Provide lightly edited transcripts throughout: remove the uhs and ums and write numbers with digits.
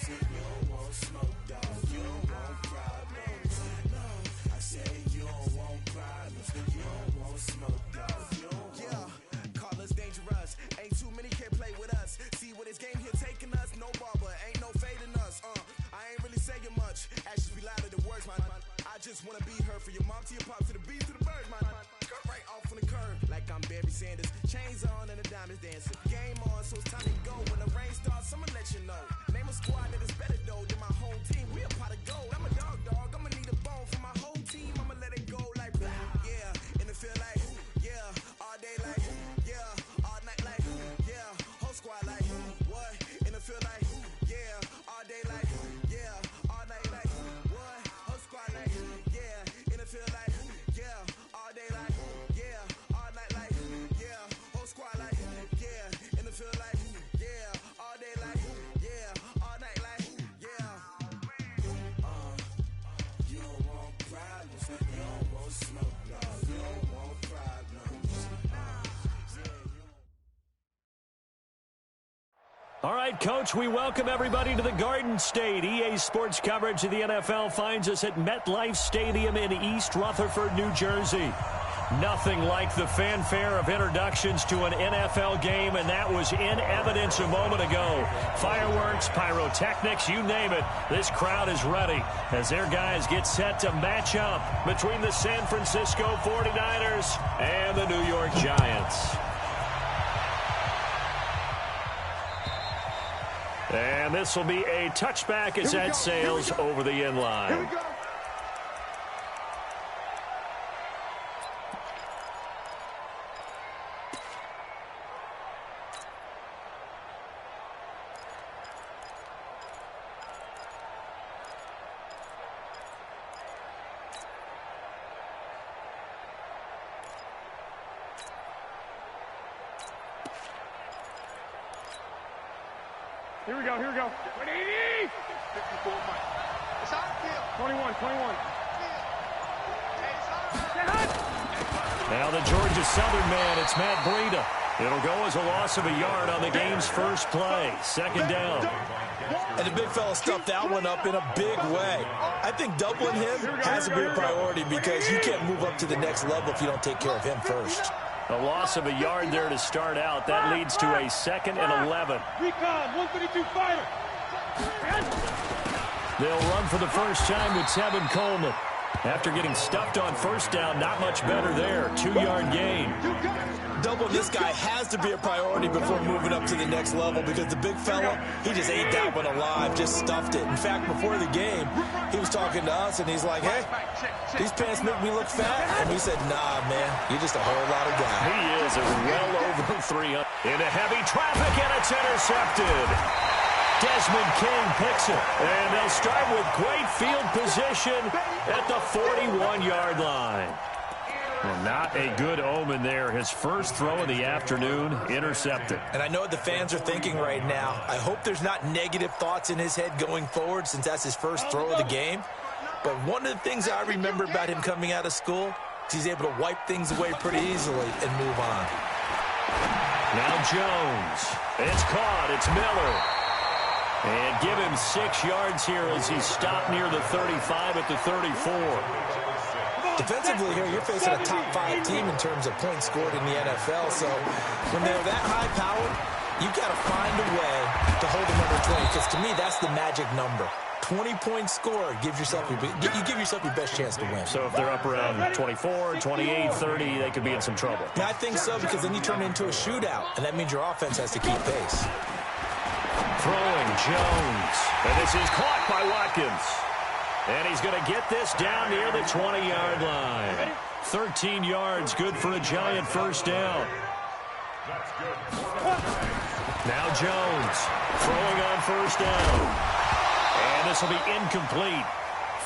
You don't want smoke, dog. You don't want problems. I say you don't want problems. You don't want smoke, dog. You don't want. Call us dangerous. Ain't too many can play with us. See what this game here taking us. No barber, ain't no fading us. I ain't really saying much. Actions be louder than words, man. I just wanna be heard from your mom to your pop to the beat to the birds, man. Cut right off on the curb like I'm Barry Sanders. Chains on and the diamonds dancing. Game on, so it's time to go. When the rain starts, I'ma let you know. Name a squad that is better though than my home team. We a pot of gold. I'm a dog. I'ma need a bone for my whole team. I'ma let it go like yeah. And it feel like yeah. All day like yeah. All night like yeah. Whole squad like what? And it feel like yeah. All day like yeah. All night like what? Whole squad like yeah. And it feel like yeah. All day like yeah. All night like yeah. Whole squad like yeah. And it feel like yeah. All day like yeah. All night like yeah. You don't want problems. You don't want smoke, dog. You don't want problems. All right, Coach, we welcome everybody to the Garden State. EA Sports coverage of the NFL finds us at MetLife Stadium in East Rutherford, New Jersey. Nothing like the fanfare of introductions to an NFL game, and that was in evidence a moment ago. Fireworks, pyrotechnics, you name it. This crowd is ready as their guys get set to match up between the San Francisco 49ers and the New York Giants. And this will be a touchback as that sails over the end line. Here we go. 180! 54, Mike. It's on field. 21. Now the Georgia Southern man, it's Matt Breida. It'll go as a loss of a yard on the game's first play. Second down. And the big fella stuffed that one up in a big way. I think doubling him has to be a priority because you can't move up to the next level if you don't take care of him first. A loss of a yard there to start out. That leads to a 2nd and 11. Recon, 132 fighter. They'll run for the first time with Tevin Coleman. After getting stuffed on first down, not much better there. 2-yard gain. Doubling this guy has to be a priority before moving up to the next level because the big fella, he just ate that one alive, just stuffed it. In fact, before the game, he was talking to us, and he's like, hey, these pants make me look fat. And we said, nah, man, you're just a whole lot of guy. He is well over 300. Into heavy traffic, and it's intercepted. Desmond King picks it, and they'll start with great field position at the 41-yard line. Well, not a good omen there. His first throw of the afternoon, intercepted. And I know what the fans are thinking right now. I hope there's not negative thoughts in his head going forward since that's his first throw of the game. But one of the things I remember about him coming out of school is he's able to wipe things away pretty easily and move on. Now Jones. It's caught. It's Miller. And give him 6 yards here as he's stopped near the 35 at the 34. Defensively here, you're facing a top-5 team in terms of points scored in the NFL. So when they're that high-powered, you've got to find a way to hold them under 20. Because to me, that's the magic number. 20-point score gives yourself you give yourself your best chance to win. So if they're up around 24, 28, 30, they could be in some trouble. Yeah, I think so, because then you turn it into a shootout, and that means your offense has to keep pace. Throwing Jones. And this is caught by Watkins. And he's going to get this down near the 20-yard line. 13 yards, good for a Giant first down. Now Jones throwing on first down. And this will be incomplete.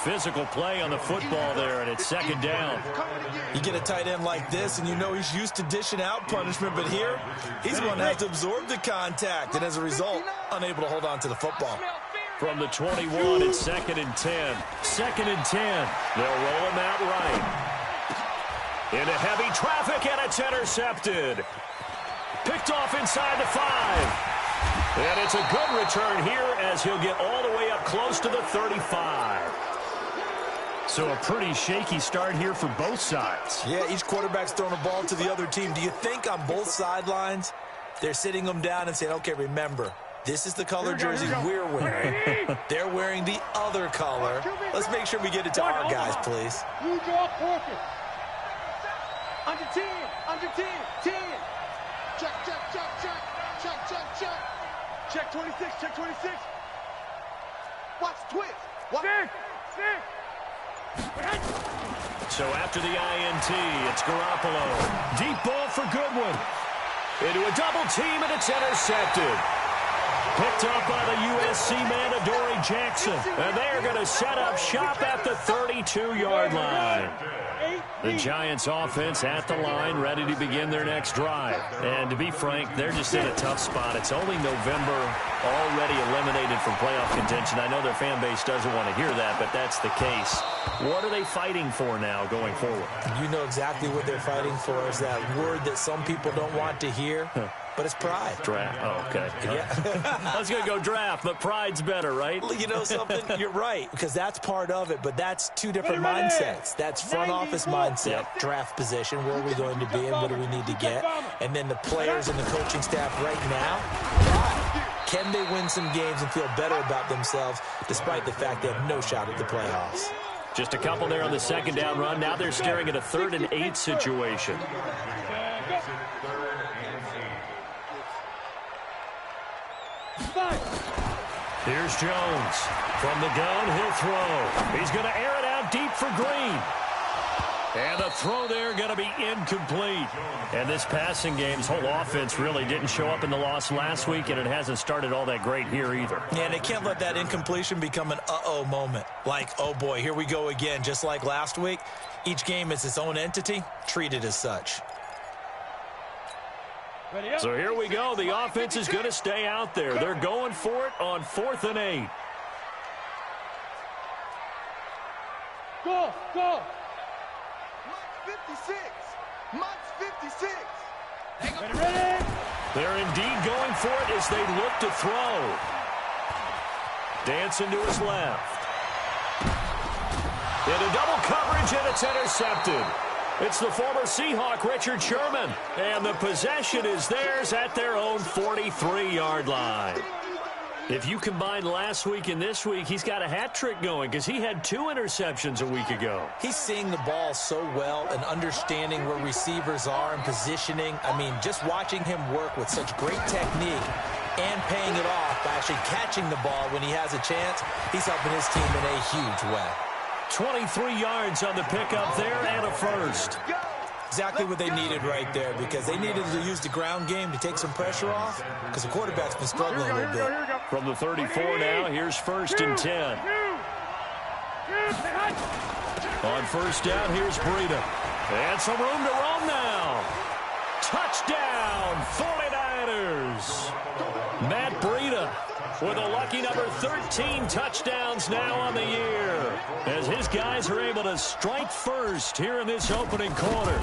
Physical play on the football there, and it's second down. You get a tight end like this, and you know he's used to dishing out punishment, but here, he's going to have to absorb the contact, and as a result, unable to hold on to the football. From the 21, it's 2nd and 10. 2nd and 10. They'll roll him out right. Into heavy traffic, and it's intercepted. Picked off inside the 5. And it's a good return here as he'll get all the way up close to the 35. So a pretty shaky start here for both sides. Yeah, each quarterback's throwing a ball to the other team. Do you think on both sidelines they're sitting them down and saying, okay, remember, this is the color jersey we're wearing. They're wearing the other color. Let's make sure we get it to our guys, please. You draw focus. Under 10, under 10, 10. Check, check, check, check, check, check, check. Check 26, check 26. Watch twist. Watch. So after the INT, it's Garoppolo. Deep ball for Goodwin. Into a double team, and it's intercepted. Picked up by the USC man, Adoree Jackson. And they are going to set up shop at the 32-yard line. The Giants offense at the line, ready to begin their next drive. And to be frank, they're just in a tough spot. It's only November, already eliminated from playoff contention. I know their fan base doesn't want to hear that, but that's the case. What are they fighting for now going forward? You know exactly what they're fighting for is that word that some people don't want to hear. But it's pride. Draft. Oh, okay. Yeah. I was going to go draft, but pride's better, right? You know something? You're right, because that's part of it, but that's two different mindsets. That's front office mindset, draft position, where are we going to be and what do we need to get? And then the players and the coaching staff right now, pride. Can they win some games and feel better about themselves despite the fact they have no shot at the playoffs? Just a couple there on the second down run. Now they're staring at a 3rd and 8 situation. Here's Jones. From the gun, he'll throw. He's going to air it out deep for Green. And the throw there going to be incomplete. And this passing game's whole offense really didn't show up in the loss last week, and it hasn't started all that great here either. Yeah, and they can't let that incompletion become an uh-oh moment. Like, oh boy, here we go again, just like last week. Each game is its own entity, treated as such. So here we go. The offense is going to stay out there. They're going for it on 4th and 8. Go, go. 56. Much 56. Ready. They're indeed going for it as they look to throw. Dancing to his left. Into double coverage, and it's intercepted. It's the former Seahawk, Richard Sherman. And the possession is theirs at their own 43-yard line. If you combine last week and this week, he's got a hat trick going because he had 2 interceptions a week ago. He's seeing the ball so well and understanding where receivers are and positioning. I mean, just watching him work with such great technique and paying it off by actually catching the ball when he has a chance, he's helping his team in a huge way. 23 yards on the pickup there and a first. Exactly what they needed right there, because they needed to use the ground game to take some pressure off because the quarterback's been struggling a little bit. From the 34 now, here's 1st and 10. On 1st down, here's Breida. And some room to roam now. Touchdown, 49ers. Matt Breida with a lucky number 13 touchdowns now on the year, as his guys are able to strike first here in this opening quarter.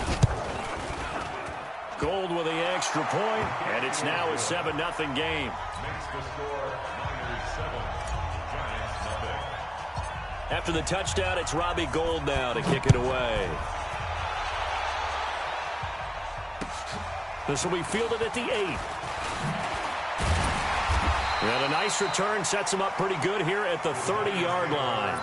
Gold with the extra point, and it's now a 7-0 game. After the touchdown, it's Robbie Gould now to kick it away. This will be fielded at the 8. And a nice return sets him up pretty good here at the 30-yard line.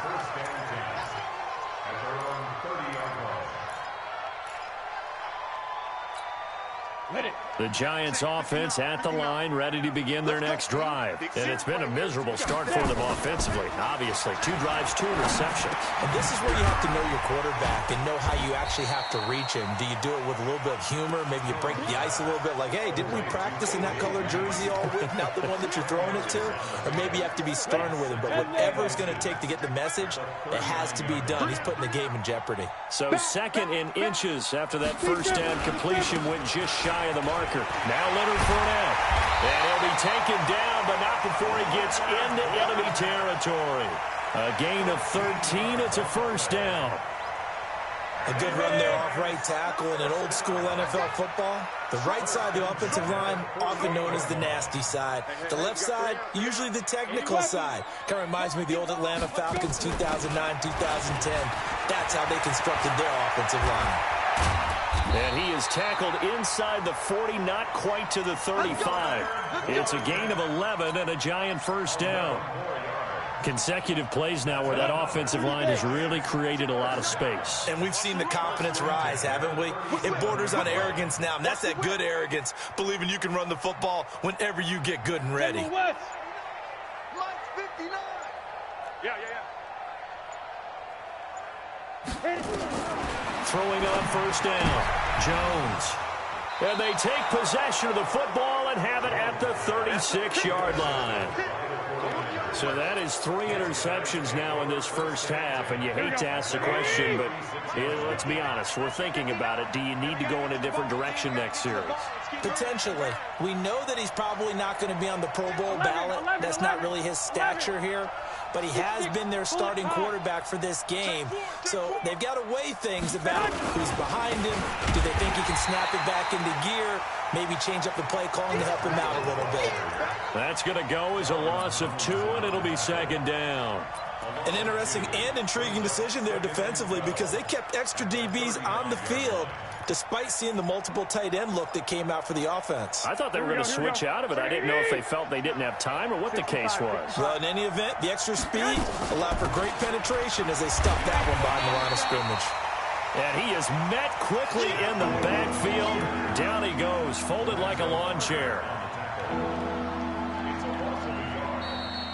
The Giants offense at the line, ready to begin their next drive. And it's been a miserable start for them offensively. Obviously, 2 drives, 2 interceptions. And this is where you have to know your quarterback and know how you actually have to reach him. Do you do it with a little bit of humor? Maybe you break the ice a little bit, like, hey, didn't we practice in that colored jersey all week, not the one that you're throwing it to? Or maybe you have to be stern with him. But whatever it's going to take to get the message, it has to be done. He's putting the game in jeopardy. So 2nd in inches after that 1st down completion went just shy of the marker. Now Leonard Fournette. And he'll be taken down, but not before he gets into enemy territory. A gain of 13. It's a 1st down. A good run there off right tackle in an old-school NFL football. The right side of the offensive line, often known as the nasty side. The left side, usually the technical side. Kind of reminds me of the old Atlanta Falcons 2009, 2010. That's how they constructed their offensive line. And he is tackled inside the 40, not quite to the 35. It's a gain of 11 and a giant first down. Consecutive plays now where that offensive line has really created a lot of space. And we've seen the confidence rise, haven't we? It borders on arrogance now, and that's that good arrogance, believing you can run the football whenever you get good and ready. Yeah. Throwing on first down, Jones. And they take possession of the football and have it at the 36-yard line. So that is 3 interceptions now in this first half, and you hate to ask the question, but let's be honest, we're thinking about it. Do you need to go in a different direction next series? Potentially. We know that he's probably not going to be on the Pro Bowl ballot. That's not really his stature here, but he has been their starting quarterback for this game. So they've got to weigh things about who's behind him. Do they think he can snap it back into gear? Maybe change up the play calling to help him out a little bit. That's going to go as a loss of 2, and it'll be second down. An interesting and intriguing decision there defensively because they kept extra DBs on the field despite seeing the multiple tight end look that came out for the offense. I thought they were going to switch out of it. I didn't know if they felt they didn't have time or what the case was. Well, in any event, the extra speed allowed for great penetration as they stuffed that one behind the line of scrimmage. And he is met quickly in the backfield. Down he goes, folded like a lawn chair.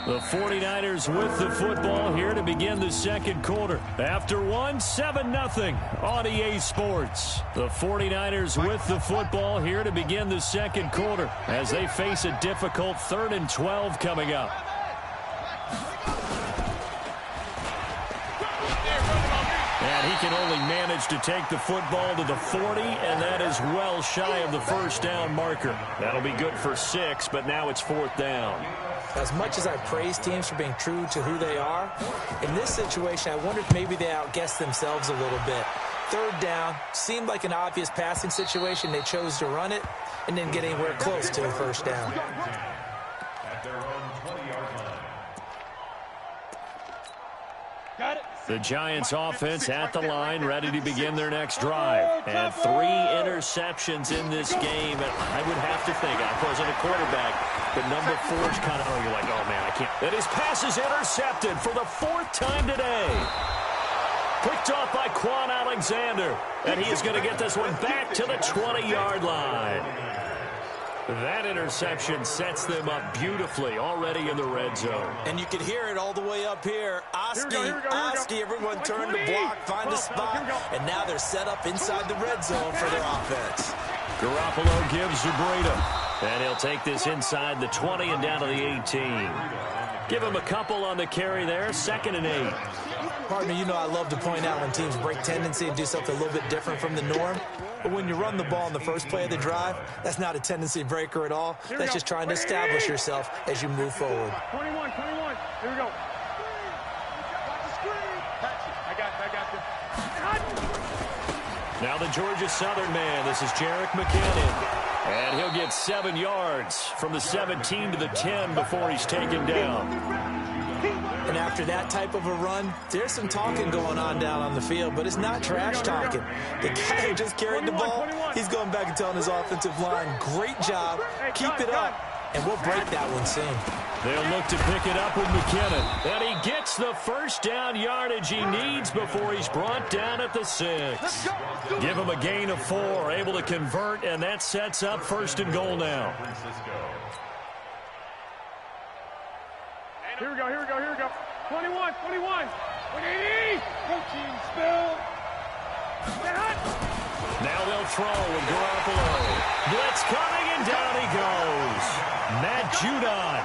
The 49ers with the football here to begin the second quarter. After 7-0 on EA Sports. The 49ers with the football here to begin the second quarter as they face a difficult 3rd and 12 coming up. And he can only manage to take the football to the 40, and that is well shy of the first down marker. That'll be good for 6, but now it's 4th down. As much as I praise teams for being true to who they are, in this situation, I wonder if maybe they outguessed themselves a little bit. 3rd down, seemed like an obvious passing situation. They chose to run it and didn't get anywhere close to the first down. Got it. The Giants offense at the line, ready to begin their next drive. And 3 interceptions in this game. And I would have to think, I wasn't a quarterback, but number 4 is kind of, you're like, oh, man, I can't. And his pass is intercepted for the 4th time today. Picked off by Quan Alexander. And he is going to get this one back to the 20-yard line. That interception sets them up beautifully already in the red zone. And you can hear it all the way up here. Oski, everyone turn to block, find a spot, and now they're set up inside the red zone for their offense. Garoppolo gives Zubreda, and he'll take this inside the 20 and down to the 18. Give him a couple on the carry there, 2nd and 8. Partner, you know I love to point out when teams break tendency and do something a little bit different from the norm. But when you run the ball in the first play of the drive, that's not a tendency breaker at all. That's just trying to establish yourself as you move forward. 21. Here we go. Now the Georgia Southern man. This is Jerick McKinnon. And he'll get 7 yards from the 17 to the 10 before he's taken down. And after that type of a run, there's some talking going on down on the field, but it's not trash talking. The guy who just carried the ball, he's going back and telling his offensive line, great job, keep it up, and we'll break that one soon. They'll look to pick it up with McKinnon. And he gets the first down yardage he needs before he's brought down at the 6. Give him a gain of 4, able to convert, and that sets up 1st and goal now. Here we go. 21. 180. 14 spill. Now they'll throw with Garoppolo. Blitz coming, and down he goes. Matt Judon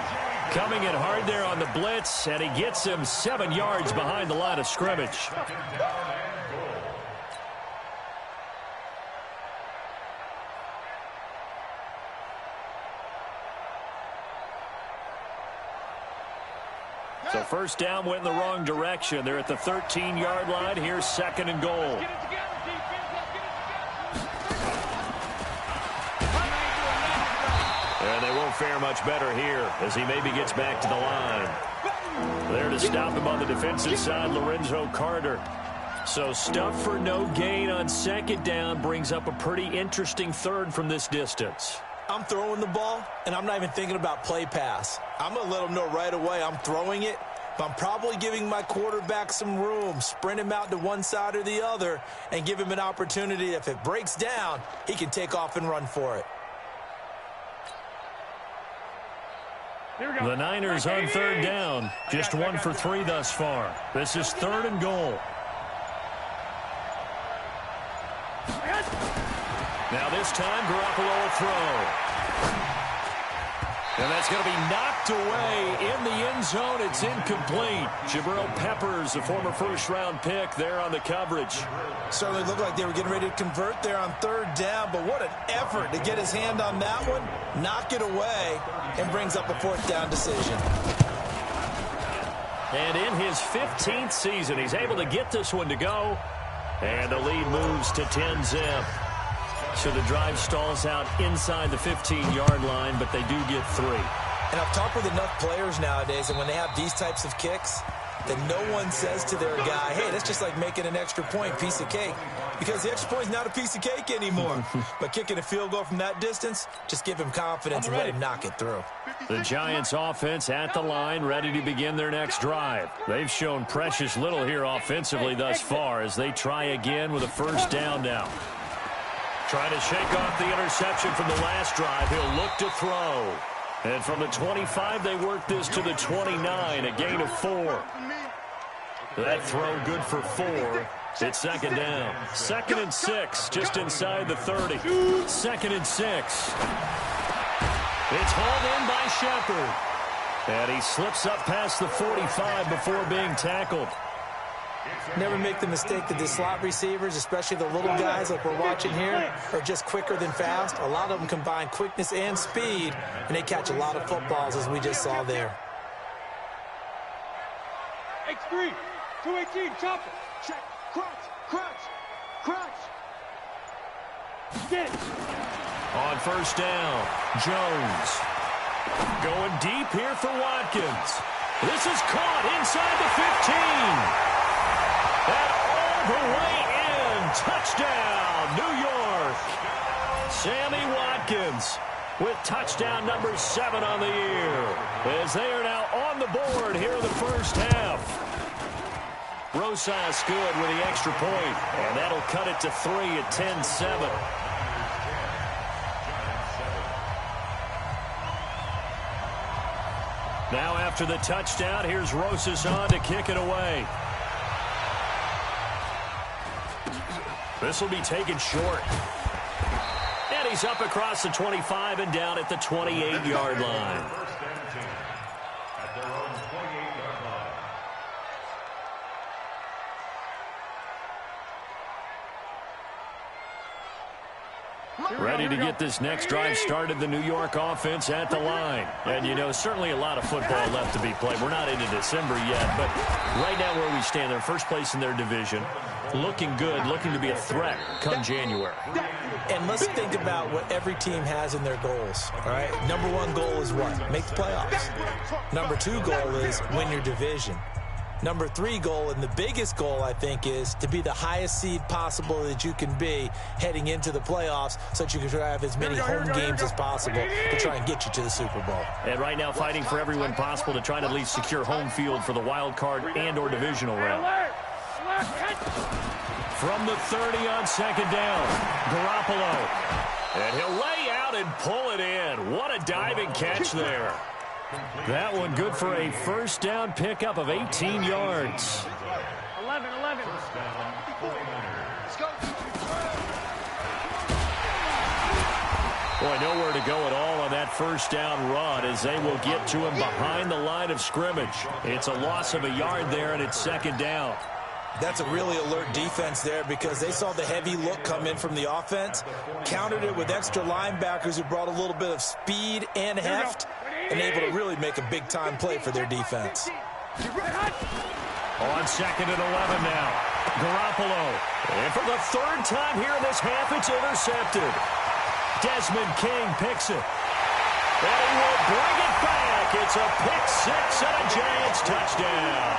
coming in hard there on the blitz, and he gets him 7 yards behind the line of scrimmage. So 1st down went in the wrong direction. They're at the 13-yard line. Here's 2nd and goal. fare much better here as he maybe gets back to the line. There to stop him on the defensive side, Lorenzo Carter. So stuff for no gain on second down brings up a pretty interesting third from this distance. I'm throwing the ball, and I'm not even thinking about play pass. I'm going to let him know right away I'm throwing it, but I'm probably giving my quarterback some room, sprint him out to one side or the other, and give him an opportunity. If it breaks down, he can take off and run for it. The Niners on third down, just 1 for 3 thus far. This is 3rd and goal. Now this time, Garoppolo will throw. And that's going to be knocked away in the end zone. It's incomplete. Jabril Peppers, a former first-round pick, there on the coverage. Certainly looked like they were getting ready to convert there on third down, but what an effort to get his hand on that one, knock it away, and brings up a 4th down decision. And in his 15th season, he's able to get this one to go. And the lead moves to 10-zip. So the drive stalls out inside the 15-yard line, but they do get 3. And I've talked with enough players nowadays, and when they have these types of kicks, that no one says to their guy, hey, that's just like making an extra point, piece of cake. Because the extra point is not a piece of cake anymore. But kicking a field goal from that distance, just give him confidence and let him knock it through. The Giants offense at the line, ready to begin their next drive. They've shown precious little here offensively thus far as they try again with a 1st down now. Trying to shake off the interception from the last drive. He'll look to throw. And from the 25, they work this to the 29, a gain of 4. That throw good for 4. It's 2nd down. 2nd and 6, just inside the 30. 2nd and 6. It's hauled in by Shepard. And he slips up past the 45 before being tackled. Never make the mistake that the slot receivers, especially the little guys like we're watching here, are just quicker than fast. A lot of them combine quickness and speed, and they catch a lot of footballs, as we just saw there. X3, 218, chopper. Check, crunch. Get it. On 1st down, Jones. Going deep here for Watkins. This is caught inside the 15. And all the way in. Touchdown, New York. Sammy Watkins with touchdown number 7 on the year. As they are now on the board here in the 1st half. Rosas good with the extra point. And that'll cut it to 3 at 10-7. Now after the touchdown, here's Rosas on to kick it away. This will be taken short. And he's up across the 25 and down at the 28-yard line. Ready to get this next drive started, the New York offense at the line. And, you know, certainly a lot of football left to be played. We're not into December yet, but right now where we stand, they're first place in their division. Looking good, looking to be a threat come January. And let's think about what every team has in their goals, all right? Number 1 goal is what? Make the playoffs. Number 2 goal is win your division. Number 3 goal, and the biggest goal, I think, is to be the highest seed possible that you can be heading into the playoffs so that you can have as many home games as possible to try and get you to the Super Bowl. And right now fighting for every win possible to try to at least secure home field for the wild card and or divisional round. From the 30 on 2nd down, Garoppolo. And he'll lay out and pull it in. What a diving catch there. That one good for a 1st down pickup of 18 yards. 11. Boy, nowhere to go at all on that 1st down run as they will get to him behind the line of scrimmage. It's a loss of a yard there, and it's 2nd down. That's a really alert defense there because they saw the heavy look come in from the offense, countered it with extra linebackers who brought a little bit of speed and heft, and able to really make a big-time play for their defense. On 2nd and 11 now, Garoppolo. And for the 3rd time here in this half, it's intercepted. Desmond King picks it. And he will bring it back. It's a pick six and a Giants touchdown.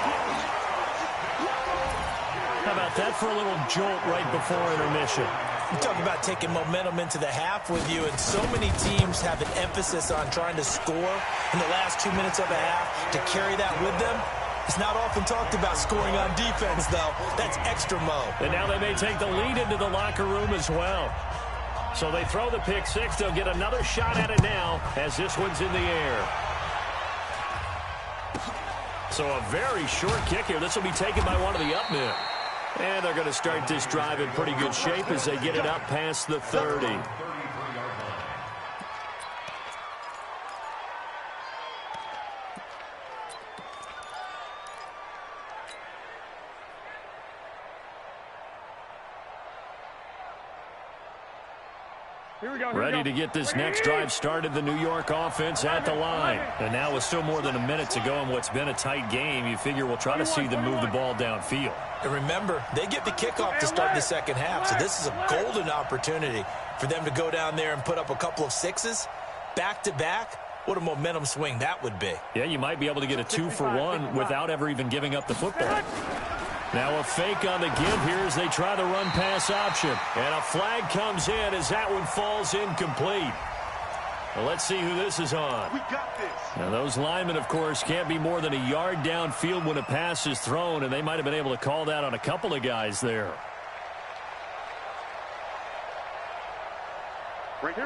How about that for a little jolt right before intermission? You talk about taking momentum into the half with you, and so many teams have an emphasis on trying to score in the last 2 minutes of a half to carry that with them. It's not often talked about scoring on defense, though. That's extra mo. And now they may take the lead into the locker room as well. So they throw the pick six. They'll get another shot at it now as this one's in the air. So a very short kick here. This will be taken by one of the up men. And they're going to start this drive in pretty good shape as they get it up past the 30. Ready to get this next drive started, the New York offense at the line. And now with still more than a minute to go in what's been a tight game, you figure we'll try to see them move the ball downfield. And remember, they get the kickoff to start the second half, so this is a golden opportunity for them to go down there and put up a couple of sixes back-to-back. What a momentum swing that would be. Yeah, you might be able to get a 2-for-1 without ever even giving up the football. Now a fake on the give here as they try the run-pass option. And a flag comes in as that one falls incomplete. Well, let's see who this is on. We got this. Now, those linemen, of course, can't be more than a yard downfield when a pass is thrown, and they might have been able to call that on a couple of guys there.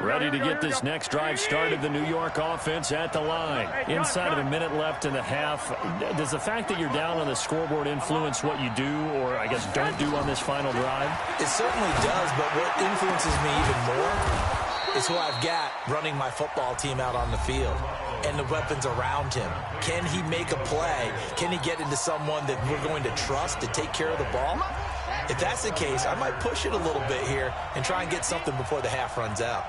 Ready to get this next drive started, the New York offense at the line. Inside of a minute left in the half, does the fact that you're down on the scoreboard influence what you do, or I guess don't do on this final drive? It certainly does, but what influences me even more is who I've got running my football team out on the field and the weapons around him. Can he make a play? Can he get into someone that we're going to trust to take care of the ball? If that's the case, I might push it a little bit here and try and get something before the half runs out.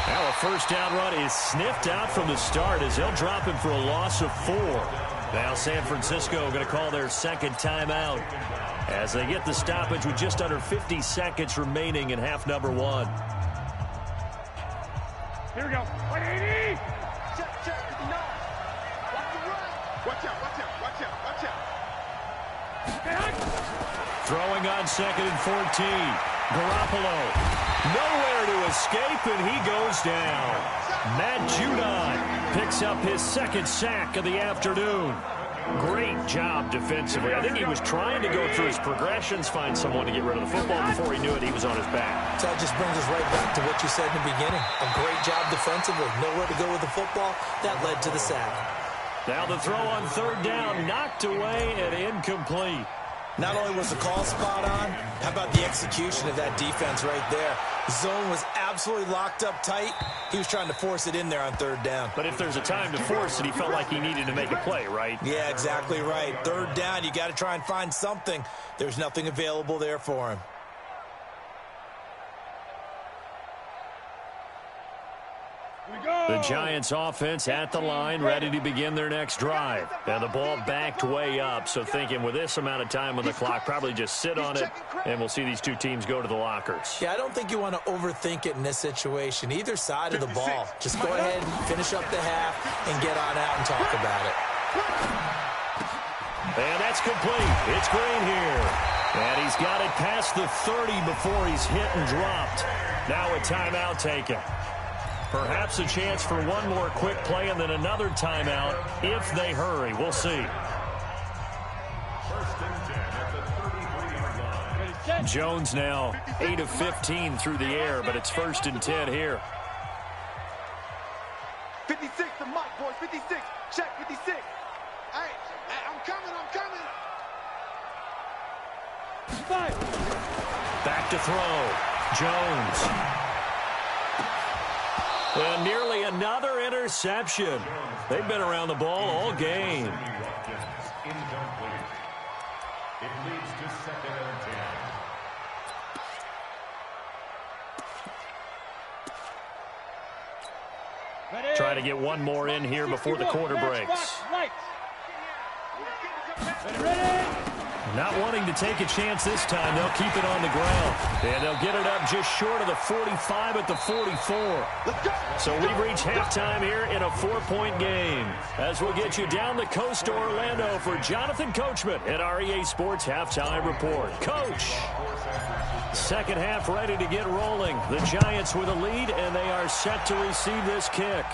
Now a first down run is sniffed out from the start as they'll drop him for a loss of 4. Now San Francisco going to call their second timeout as they get the stoppage with just under 50 seconds remaining in half number 1. Here we go. 180. Check, check. No. Watch out, watch out, watch out, watch out. Throwing on second and 14. Garoppolo. Nowhere to escape, and he goes down. Matt Judon picks up his second sack of the afternoon. Great job defensively. I think he was trying to go through his progressions, find someone to get rid of the football. Before he knew it, he was on his back. So that just brings us right back to what you said in the beginning. A great job defensively. Nowhere to go with the football. That led to the sack. Now the throw on third down, knocked away and incomplete. Not only was the call spot on, how about the execution of that defense right there? The zone was absolutely locked up tight. He was trying to force it in there on third down. But if there's a time to force it, he felt like he needed to make a play, right? Yeah, exactly right. Third down, you got to try and find something. There's nothing available there for him. The Giants offense at the line, ready to begin their next drive. And the ball backed way up, so thinking with this amount of time on the clock, probably just sit on it, and we'll see these two teams go to the lockers. Yeah, I don't think you want to overthink it in this situation. Either side of the ball. Just go ahead and finish up the half and get on out and talk about it. And that's complete. It's Green here. And he's got it past the 30 before he's hit and dropped. Now a timeout taken. Perhaps a chance for one more quick play and then another timeout if they hurry. We'll see. Jones now 8 of 15 through the air, but it's 1st and 10 here. 56, the mic, boys. 56. Check, 56. Hey, I'm coming. Back to throw. Jones. And nearly another interception. They've been around the ball all game. It leads to 2nd and 10. Try to get one more in here before the quarter breaks. Not wanting to take a chance this time, they'll keep it on the ground. And they'll get it up just short of the 45 at the 44. So we've reached halftime here in a 4-point game. As we'll get you down the coast to Orlando for Jonathan Coachman at our EA Sports Halftime Report. Coach! Second half ready to get rolling. The Giants with a lead, and they are set to receive this kick.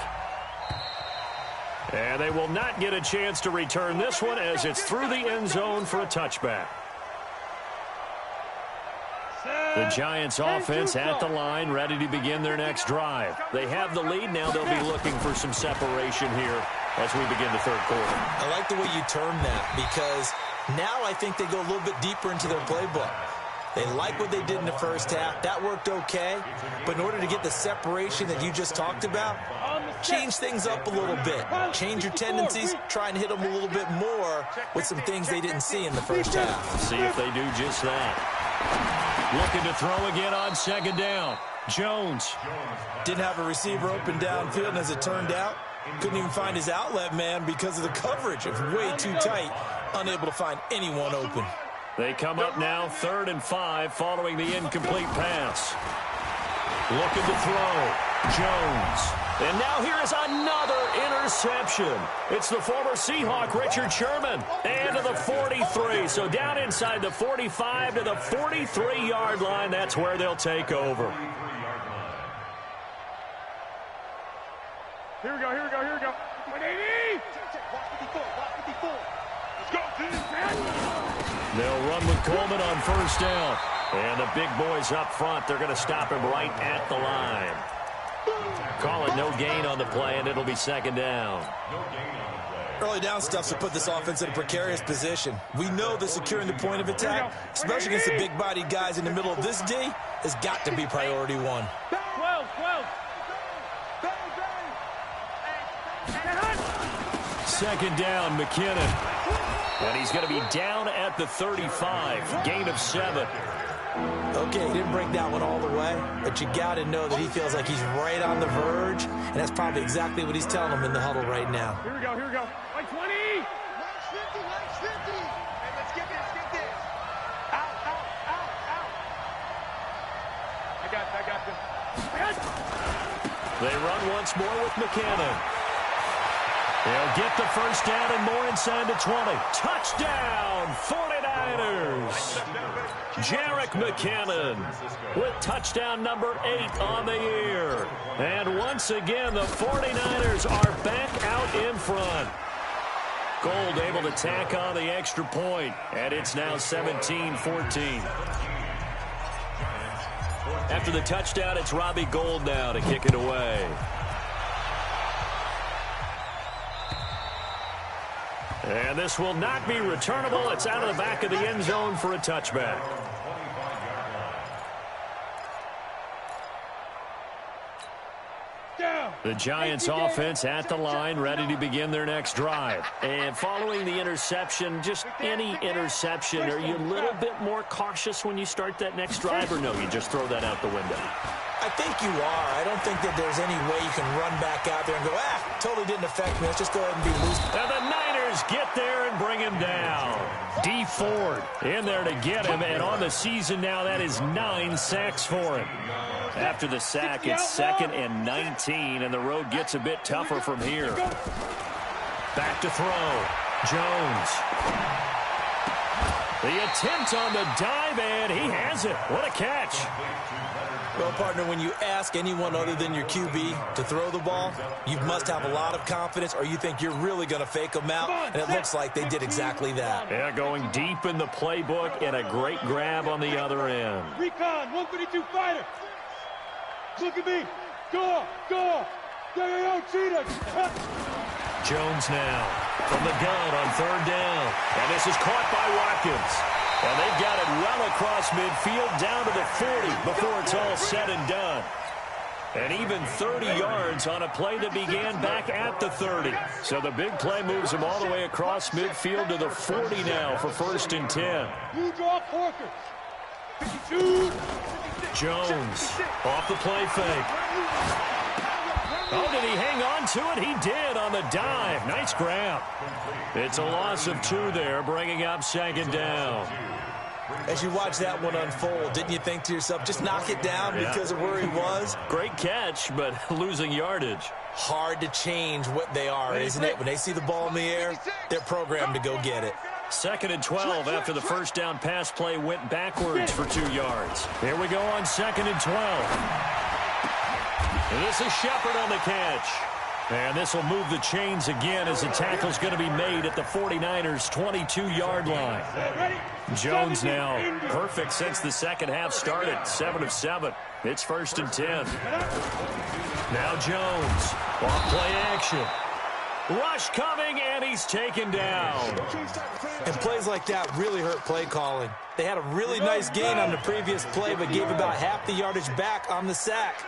And they will not get a chance to return this one as it's through the end zone for a touchback. The Giants offense at the line, ready to begin their next drive. They have the lead. Now they'll be looking for some separation here as we begin the third quarter. I like the way you term that, because now I think they go a little bit deeper into their playbook. They like what they did in the first half. That worked okay. But in order to get the separation that you just talked about, change things up a little bit. Change your tendencies. Try and hit them a little bit more with some things they didn't see in the first half. See if they do just that. Looking to throw again on second down. Jones. Didn't have a receiver open downfield, and as it turned out, couldn't even find his outlet man because of the coverage. It was way too tight. Unable to find anyone open. They come up now 3rd and 5 following the incomplete pass. Looking to throw. Jones. And now here is another interception. It's the former Seahawk, Richard Sherman. And to the 43. So down inside the 45 to the 43-yard line. That's where they'll take over. Here we go, here we go, here we go. 180! Let's go, They'll run with Coleman on first down. And the big boys up front, they're going to stop him right at the line. Call it no gain on the play, and it'll be second down. Early down stuff's to put this offense in a precarious position. We know that securing the point of attack, especially against the big-bodied guys in the middle of this D, has got to be priority one. 12. Second down, McKinnon. And he's going to be down at the 35. Gain of 7. Okay, he didn't break that one all the way, but you got to know that he feels like he's right on the verge, and that's probably exactly what he's telling them in the huddle right now. Here we go. Like 20. Nice 50. Hey, let's get this. Out. I got this. They run once more with McKinnon. They'll get the first down and more inside the 20. Touchdown, 49ers. Jerick McKinnon with touchdown number 8 on the year. And once again, the 49ers are back out in front. Gold able to tack on the extra point, and it's now 17-14. After the touchdown, it's Robbie Gould now to kick it away. And this will not be returnable. It's out of the back of the end zone for a touchback. The Giants offense at the line, ready to begin their next drive. And following the interception, just any interception, are you a little bit more cautious when you start that next drive, or no, you just throw that out the window? I think you are. I don't think that there's any way you can run back out there and go, totally didn't affect me. Let's just go ahead and be loose. And the Niners get there and bring him down. D. Ford in there to get him, and on the season now, that is 9 sacks for him. After the sack, it's 2nd and 19, and the road gets a bit tougher from here. Back to throw. Jones. The attempt on the dive, and he has it. What a catch. Well, partner, when you ask anyone other than your QB to throw the ball, you must have a lot of confidence, or you think you're really going to fake them out, and it looks like they did exactly that. Yeah, going deep in the playbook, and a great grab on the other end. Recon, 132 fighter. Look at me. Go. Yo, cheetah. Jones now from the gun on 3rd down. And this is caught by Watkins. And they've got it well across midfield down to the 40 before it's all said and done. And even 30 yards on a play that began back at the 30. So the big play moves them all the way across midfield to the 40 now for 1st and 10. You draw Porker. 52. Jones off the play fake. Oh, did he hang on to it? He did on the dive. Nice grab. It's a loss of 2 there, bringing up 2nd down. As you watch that one unfold, didn't you think to yourself, just knock it down because of where he was? Great catch, but losing yardage. Hard to change what they are, isn't it? When they see the ball in the air, they're programmed to go get it. 2nd and 12 after the first down pass play went backwards for 2 yards. Here we go on 2nd and 12. And this is Shepard on the catch. And this will move the chains again as the tackle's going to be made at the 49ers' 22-yard line. Jones now perfect since the second half started. 7 of 7. It's 1st and 10. Now Jones. Off play action. Rush coming, and he's taken down. And plays like that really hurt play calling. They had a really nice gain on the previous play, but gave about half the yardage back on the sack.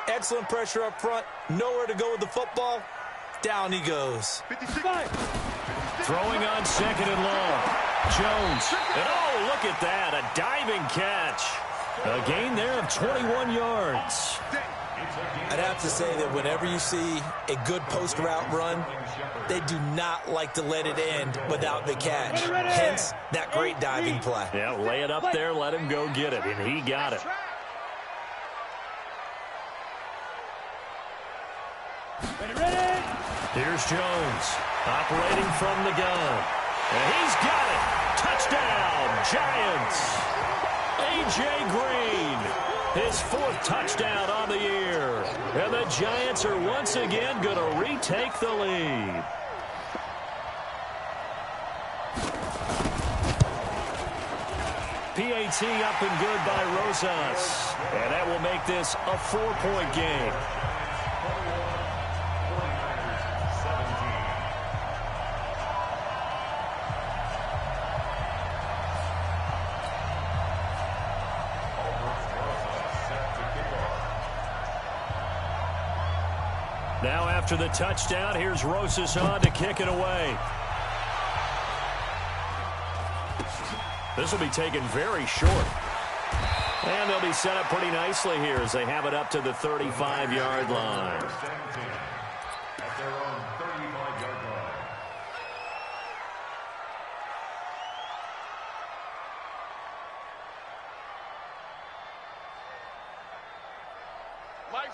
Excellent pressure up front. Nowhere to go with the football. Down he goes. Throwing on 2nd and long. Jones. And oh, look at that. A diving catch. A gain there of 21 yards. I'd have to say that whenever you see a good post route run, they do not like to let it end without the catch. Hence, that great diving play. Yeah, lay it up there, let him go get it, and he got it. Here's Jones, operating from the gun. And he's got it. Touchdown, Giants. A.J. Green, his 4th touchdown on the year. And the Giants are once again going to retake the lead. PAT up and good by Rosas. And that will make this a 4-point game. Now after the touchdown, here's Rosas on to kick it away. This will be taken very short. And they'll be set up pretty nicely here as they have it up to the 35-yard line. At their own 35-yard line.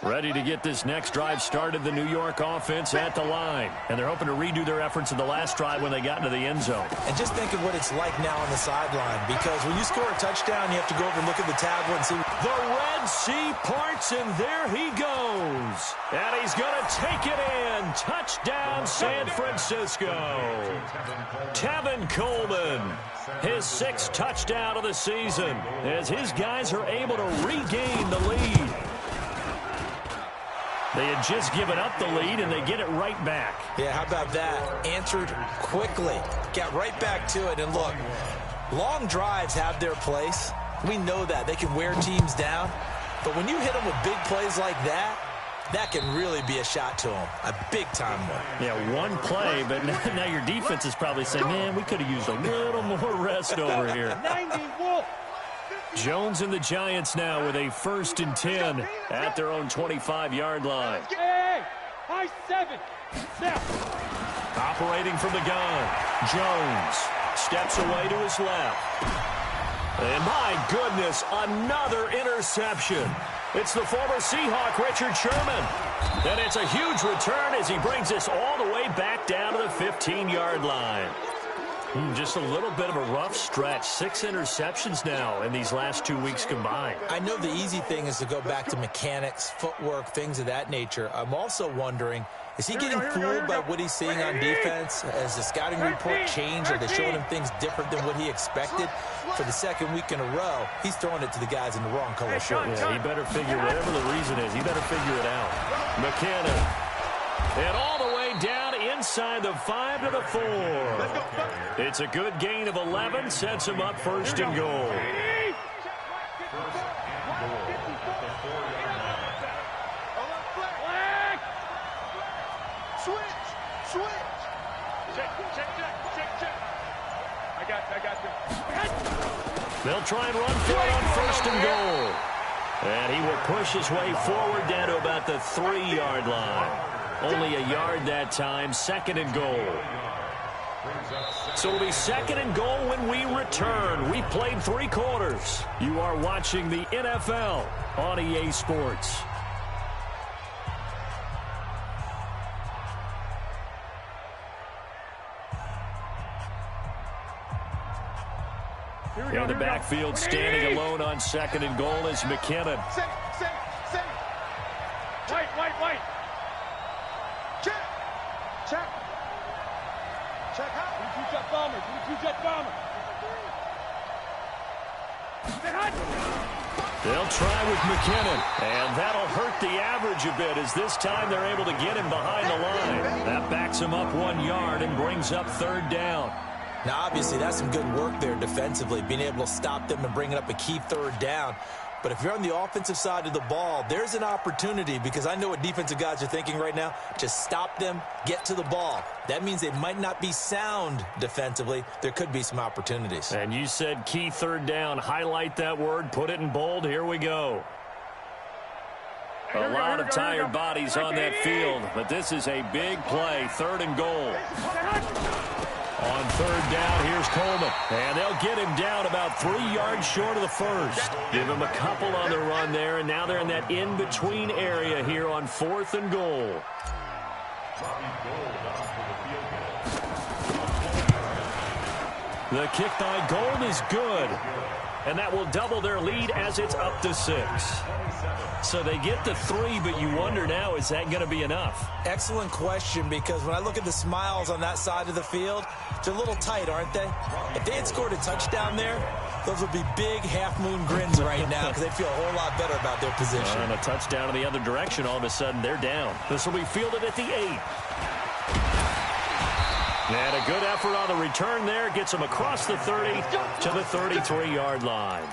Ready to get this next drive started, the New York offense at the line. And they're hoping to redo their efforts in the last drive when they got into the end zone. And just think of what it's like now on the sideline, because when you score a touchdown, you have to go over and look at the tablet and see. The Red Sea parts, and there he goes. And he's going to take it in. Touchdown, San Francisco. Tevin Coleman, his 6th touchdown of the season, as his guys are able to regain the lead. They had just given up the lead, and they get it right back. Yeah, how about that? Answered quickly. Got right back to it. And look, long drives have their place. We know that. They can wear teams down. But when you hit them with big plays like that, that can really be a shot to them. A big-time one. Yeah, one play, but now your defense is probably saying, man, we could have used a little more rest over here. 90 Wolf. Jones and the Giants now with a 1st and 10 at their own 25-yard line. Hey, high 7. Snap. Operating from the gun, Jones steps away to his left. And my goodness, another interception. It's the former Seahawk, Richard Sherman. And it's a huge return as he brings us all the way back down to the 15-yard line. Just a little bit of a rough stretch. 6 interceptions now in these last 2 weeks combined. I know the easy thing is to go back to mechanics, footwork, things of that nature. I'm also wondering, is he getting fooled by what he's seeing on defense? Has the scouting report changed? Are they showing him things different than what he expected? For the 2nd week in a row, he's throwing it to the guys in the wrong color shirt. Yeah, he better figure, whatever the reason is, he better figure it out. McKinnon. And all the way down inside the 5 to the 4. It's a good gain of 11, sets him up 1st and goal. Switch. Check. I got you. They'll try and run for it on 1st and goal. And he will push his way forward down to about the 3-yard line. Only a yard that time, 2nd and goal. So it'll be 2nd and goal when we return. We've played 3 quarters. You are watching the NFL on EA Sports. In the backfield, standing alone on 2nd and goal is McKinnon. White. Check. Two-jet bomber. They'll try with McKinnon, and that'll hurt the average a bit as this time they're able to get him behind the line. That backs him up 1 yard and brings up 3rd down. Now, obviously, that's some good work there defensively, being able to stop them and bringing up a key 3rd down. But if you're on the offensive side of the ball, there's an opportunity, because I know what defensive guys are thinking right now. Just stop them, get to the ball. That means they might not be sound defensively. There could be some opportunities. And you said key 3rd down. Highlight that word, put it in bold. Here we go. A lot of tired bodies on that field, but this is a big play, 3rd and goal. On 3rd down, here's Coleman. And they'll get him down about 3 yards short of the 1st. Give him a couple on the run there, and now they're in that in-between area here on 4th and goal. The kick by Gold is good. And that will double their lead as it's up to 6. So they get the 3, but you wonder now, is that going to be enough? Excellent question, because when I look at the smiles on that side of the field, they're a little tight, aren't they? If they had scored a touchdown there, those would be big half-moon grins right now, because they'd feel a whole lot better about their position. And a touchdown in the other direction, all of a sudden they're down. This will be fielded at the 8. And a good effort on the return there. Gets them across the 30 to the 33-yard line.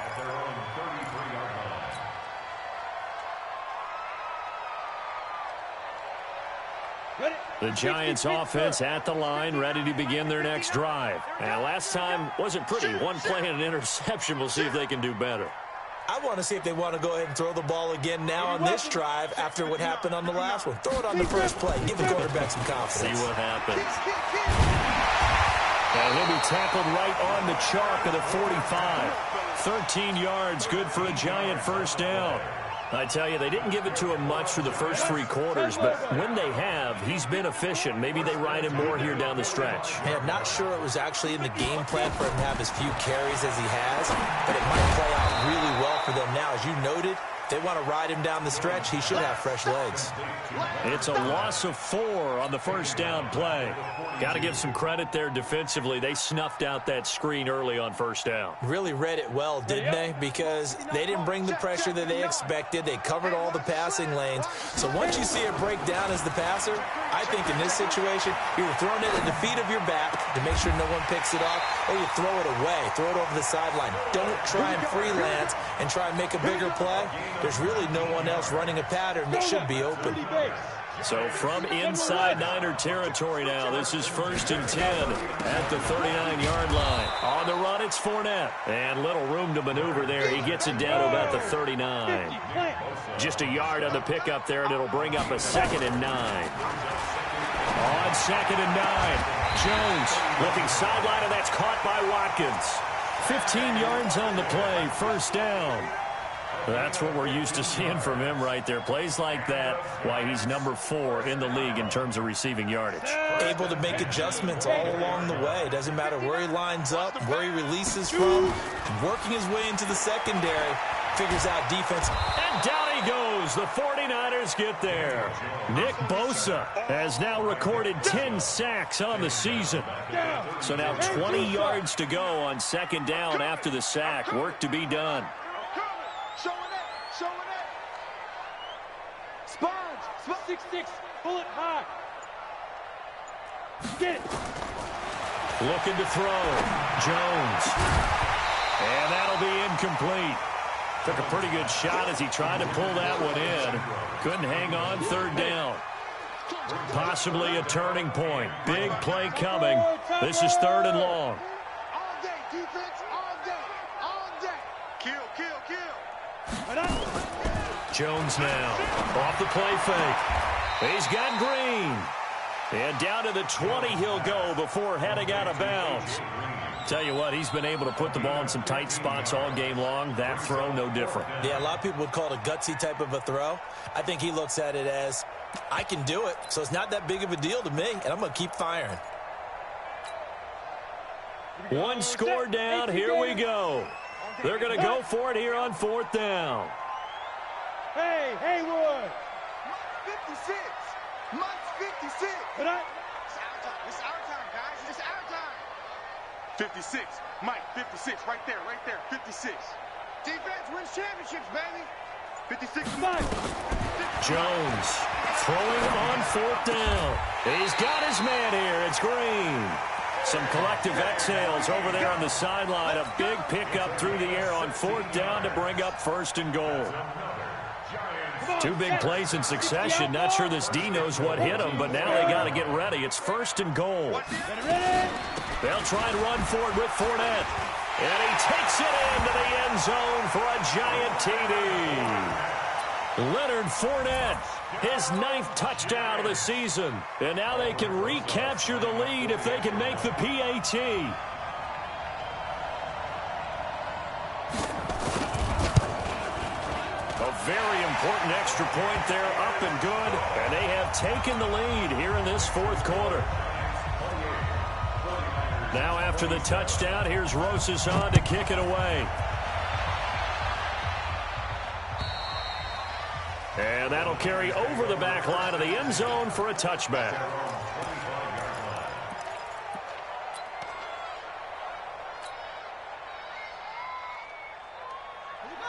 The Giants offense at the line, ready to begin their next drive. And last time wasn't pretty. 1 play and an interception. We'll see if they can do better. I want to see if they want to go ahead and throw the ball again now on this drive after what happened on the last one. Throw it on the first play. Give the quarterback some confidence. See what happens. And he'll be tackled right on the chalk of the 45. 13 yards, good for a Giant 1st down. I tell you, they didn't give it to him much for the first 3 quarters, but when they have, he's been efficient. Maybe they ride him more here down the stretch. Man, not sure it was actually in the game plan for him to have as few carries as he has, but it might play out really well for them now. As you noted, if they want to ride him down the stretch, he should have fresh legs. It's a loss of 4 on the 1st down play. Got to give some credit there defensively. They snuffed out that screen early on 1st down. Really read it well, didn't they? Because they didn't bring the pressure that they expected. They covered all the passing lanes. So once you see it break down as the passer, I think in this situation, you're throwing it at the feet of your back to make sure no one picks it off, or you throw it away, throw it over the sideline. Don't try and freelance and try and make a bigger play. There's really no one else running a pattern that should be open. So from inside Niner territory now, this is 1st and 10 at the 39-yard line. On the run, it's Fournette. And little room to maneuver there. He gets it down to about the 39. Just a yard on the pickup there, and it'll bring up a 2nd and 9. On 2nd and 9, Jones looking sideline, and that's caught by Watkins. 15 yards on the play, 1st down. That's what we're used to seeing from him right there. Plays like that, why he's number 4 in the league in terms of receiving yardage. Able to make adjustments all along the way. Doesn't matter where he lines up, where he releases from. Working his way into the secondary. Figures out defense. And down he goes. The 49ers get there. Nick Bosa has now recorded 10 sacks on the season. So now 20 yards to go on 2nd down after the sack. Work to be done. Showing it. Sponge. 6-6. Bullet high. Get it. Looking to throw. Jones. And that'll be incomplete. Took a pretty good shot as he tried to pull that one in. Couldn't hang on 3rd down. Possibly a turning point. Big play coming. This is 3rd and long. All day, defense. All day. Kill. Jones now. Off the play fake. He's got Green. And down to the 20 he'll go before heading out of bounds. Tell you what, he's been able to put the ball in some tight spots all game long. That throw, no different. Yeah, a lot of people would call it a gutsy type of a throw. I think he looks at it as, I can do it, so it's not that big of a deal to me, and I'm going to keep firing. One score down, here we go. They're going to go for it here on 4th down. Hey, Haywood! 56! Mike 56! But I... It's our time, guys. It's our time. 56. Mike, 56. Right there, 56. Defense wins championships, baby. 56, Mike. Jones throwing on 4th down. He's got his man here. It's Green. Some collective exhales over there on the sideline. A big pickup through the air on 4th down to bring up 1st and goal. 2 big plays in succession. Not sure this D knows what hit him, but now they got to get ready. It's 1st and goal. They'll try and run for it with Fournette. And he takes it into the end zone for a giant TD. Leonard Fournette, his 9th touchdown of the season. And now they can recapture the lead if they can make the PAT. A very important extra point there, up and good. And they have taken the lead here in this 4th quarter. Now after the touchdown, here's Rosas on to kick it away. And that'll carry over the back line of the end zone for a touchback.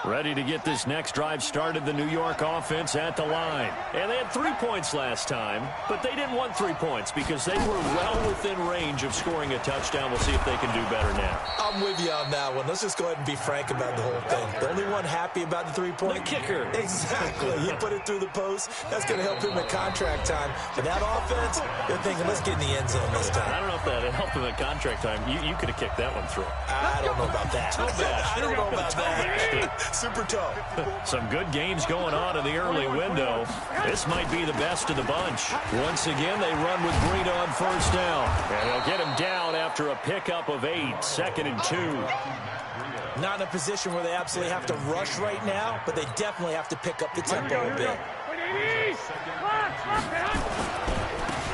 Ready to get this next drive started, the New York offense at the line. And they had 3 points last time, but they didn't want 3 points because they were well within range of scoring a touchdown. We'll see if they can do better now. I'm with you on that one. Let's just go ahead and be frank about the whole thing. The only one happy about the 3-point? The kicker. Exactly. He put it through the post. That's going to help him at contract time. But that offense, they're thinking, let's get in the end zone this time. I don't know if that helped him at contract time. You could have kicked that one through. I don't know about that. I don't know about that. Super tough. Some good games going on in the early window. This might be the best of the bunch. Once again, they run with Green on 1st down. And they'll get him down after a pickup of 8, 2nd and 2. Not in a position where they absolutely have to rush right now, but they definitely have to pick up the tempo a bit.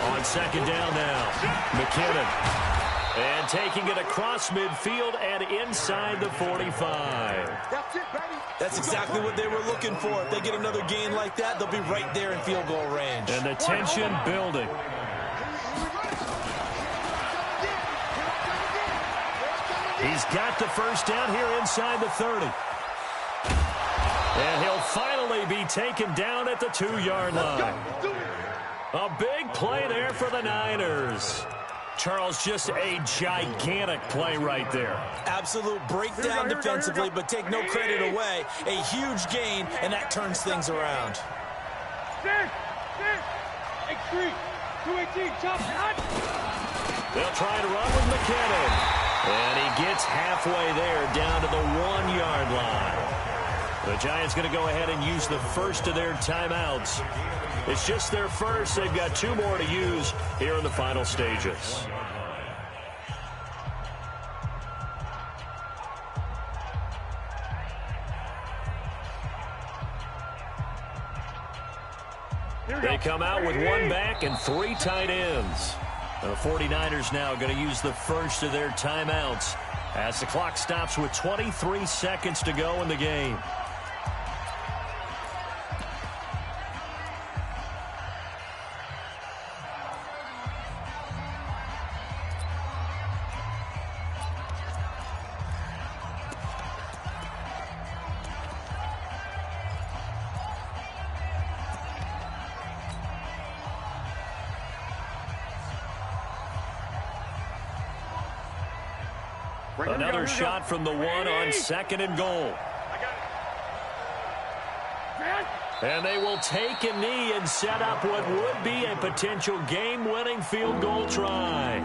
On 2nd down now, McKinnon. And taking it across midfield and inside the 45. That's it, baby. That's exactly what they were looking for. If they get another gain like that, they'll be right there in field goal range. And the tension building. He's got the 1st down here inside the 30. And he'll finally be taken down at the 2-yard line. A big play there for the Niners. Charles, just a gigantic play right there. Absolute breakdown defensively, but take no credit away. A huge gain, and that turns things around. X3, 218, chop, hot. They'll try to run with McKinnon. And he gets halfway there down to the 1-yard line. The Giants going to go ahead and use the first of their timeouts. It's just their first. They've got 2 more to use here in the final stages. They come out with 1 back and 3 tight ends. The 49ers now going to use the first of their timeouts as the clock stops with 23 seconds to go in the game. Another shot from the 1 on 2nd and goal. And they will take a knee and set up what would be a potential game-winning field goal try.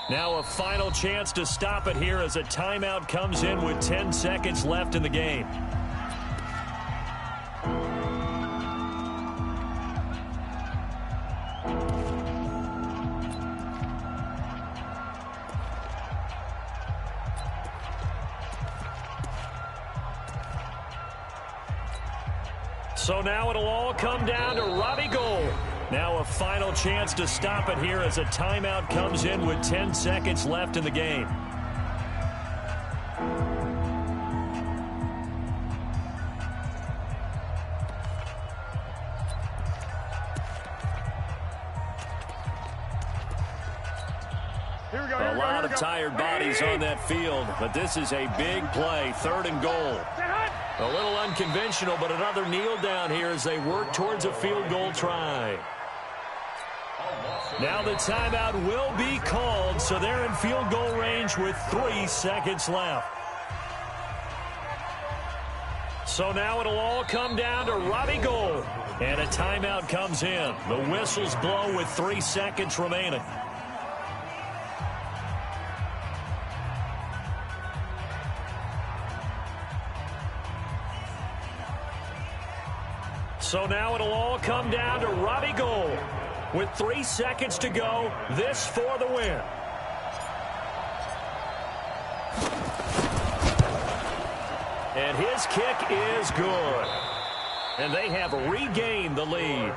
Now a final chance to stop it here as a timeout comes in with 10 seconds left in the game. So now it'll all come down to Robbie Gould. Now a final chance to stop it here as a timeout comes in with 10 seconds left in the game. A lot of tired bodies on that field, but this is a big play, 3rd and goal. A little unconventional, but another kneel down here as they work towards a field goal try. Now the timeout will be called, so they're in field goal range with 3 seconds left. So now it'll all come down to Robbie Gould. And a timeout comes in. The whistles blow with 3 seconds remaining. So now it'll all come down to Robbie Gould. With 3 seconds to go, this for the win. And his kick is good. And they have regained the lead.